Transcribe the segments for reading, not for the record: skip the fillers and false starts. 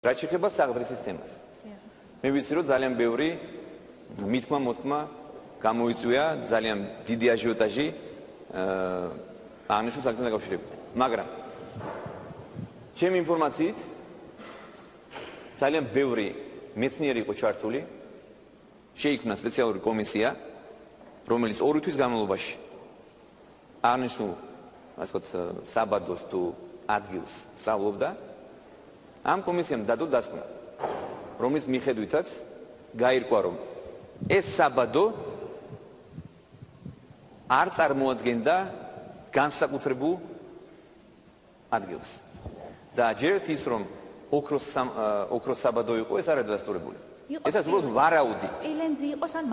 რაც შეეხება საღდრის სისტემას. მე ვიცი რომ ძალიან ბევრი მithმა-მოთქმა გამოიწვია ძალიან დიდი აჟიოტაჟი აღნიშნულ საკითხთან დაკავშირებით. მაგრამ ჩემი ინფორმაციით ძალიან ბევრი მეცნიერი იყო ჩართული, შეიქმნა სპეციალური კომისია, რომელიც 2 თვის განმავლობაში აღნიშნულ ასე ვთქვათ საბადოს თუ ადგილს სწავლობდა. ამ კომისიამ დადო დასკვნა, რომლის მიხედვითაც გაირკვა, რომ ეს საბადო არ წარმოადგენდა განსაკუთრებულ ადგილს. და ჯერთ ის რომ ოქროს საბადო იყო, ეს არ არის დადასტურებული. ესაც უბრალოდ ვარაუდი. სპილენძი იყოს ან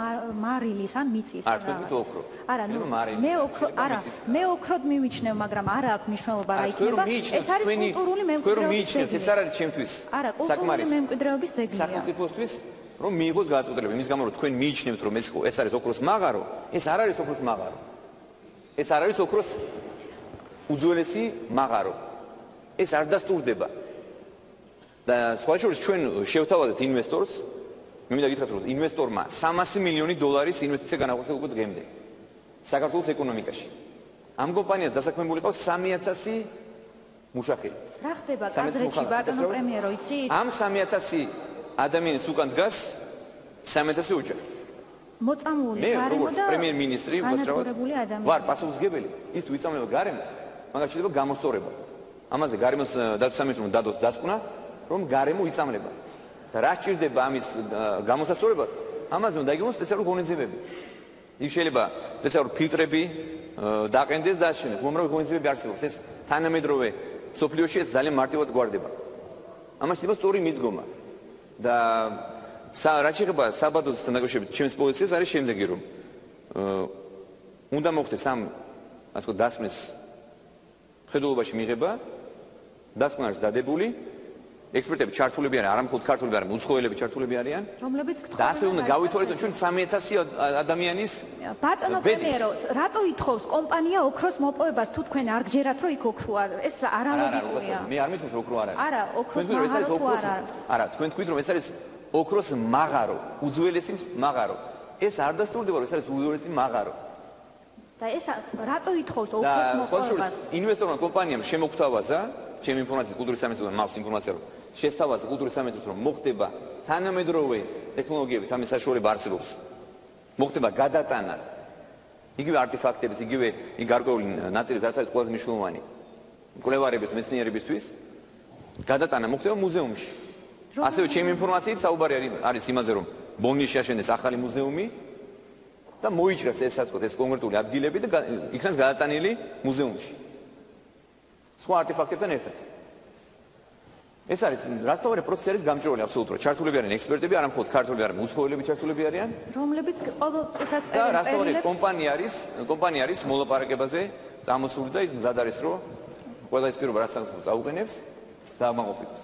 მარილის ან მიწის. არ თქვენ ოქრო. არა, მე ოქროდ მივიჩნევ, მაგრამ არა აქვს მნიშვნელობა რა იქნება. ეს არის კულტურული მემკვიდრეობის ძეგლი. ეს არ არის ჩემთვის. არა, კულტურული მემკვიდრეობის ძეგლია. სახელმწიფოსთვის რომ მიიღოს გადაწყვეტილება, იმის გამო რომ თქვენ მიიჩნევთ რომ ეს არის ოქროს მაღარო, ეს არ არის ოქროს მაღარო. ეს არ არის ოქროს უძველესი მაღარო. ეს არ დასტურდება. და სხვა შორის ჩვენ შევთავაზეთ ინვესტორს, მე მინდა გითხრათ რომ ინვესტორმა 300 მილიონი დოლარის ინვესტიცია განაცხადა უკვე დღემდე საქართველოს ეკონომიკაში. ამ კომპანიას დასაქმებული ყავს 3000 მუშახელი. რა ხდება კადრებში ბატონო პრემიერო, იცით? ამ 3000 ადამიანის უკან დგას 3000 ოჯახი. მოწამული მე გარემო როგორც და პრემიერ-მინისტრი ვარ პასუხისმგებელი, ის თუ იწამლება გარემო, მაგას შეიძლება გამოსწორება. ამაზე გარემოს დაცვის სამინისტრომ დადოს დასკვნა, რომ გარემო იწამლება. და რა სჭირდება ამის გამოსასწორებლად? ამაზე უნდა იგონოს სპეციალური ღონისძიებები. იქ შეიძლება სპეციალური ფილტრები დაყენდეს და ასე შემდეგ. უამრავი ღონისძიებები არსებობს. ეს თანამედროვე სოფლიოში ეს ძალიან მარტივად გვარდება. ამას შეიძლება სწორი მიდგომა. და რაც შეეხება საბადოსთან დაკავშირებით ჩემს პოზიციას არის შემდეგი, რომ უნდა მოხდეს ამ ასე ვთქვათ დასკვნის მხედველობაში მიღება, დასკვნა არის დადებული, ექსპერტები ჩართულები არიან, არა მხოლოდ ქართულები, არამედ უცხოელები ჩართულები არიან. რომლებიც და ასე უნდა გავითვალისწინოთ ჩვენ 3000 ადამიანის ბატონო პრემიერო, რატო ითხოვს კომპანია ოქროს მოპოვებას თუ თქვენ არ გჯერათ რომ იქ ოქრო არ ეს არალოგიკურია. მე არ მითხოვს ოქრო არ არის. არა, ოქროს მაღარო. არა, თქვენ თქვით რომ ეს არის ოქროს მაღარო, უძველესი მაღარო. ეს არ დასტურდება რომ ეს არის უძველესი მაღარო. და ეს რატო ითხოვს ოქროს მოპოვებას? ინვესტორმა კომპანიამ შემოგთავაზა, ჩემი ინფორმაციით კულტურის სამინისტროსთან მაქვს ინფორმაცია, რომ შესთავაზა კულტურის სამინისტროს, რომ მოხდება თანამედროვე ტექნოლოგიებით ამის საშუალება არსებობს. მოხდება გადატანა იგივე არტეფაქტების, იგივე გარკვეული ნაწილების, რაც არის ყველაზე მნიშვნელოვანი მკვლევარების, მეცნიერებისთვის, გადატანა მოხდება მუზეუმში. ასევე ჩემი ინფორმაციით საუბარი არის იმაზე, რომ ბონში აშენდეს ახალი მუზეუმი და მოიჭრას ეს კონკრეტული ადგილები და იქნას გადატანილი მუზეუმში. სხვა არტეფაქტებთან ერთად. ეს არის რასთავარი პროცესი არის გამჭვირვალე აბსოლუტურად. ჩართულები არიან ექსპერტები, არა მხოლოდ ქართველები, არამედ უცხოელები ჩართულები არიან. რომლებიც ყოველთვის და რასთავარი კომპანია არის მოლაპარაკებაზე წამოსული და ის მზად არის რომ ყველა ის პირობა რაც სახელმწიფო წაუყენებს და ამაყოფილებს.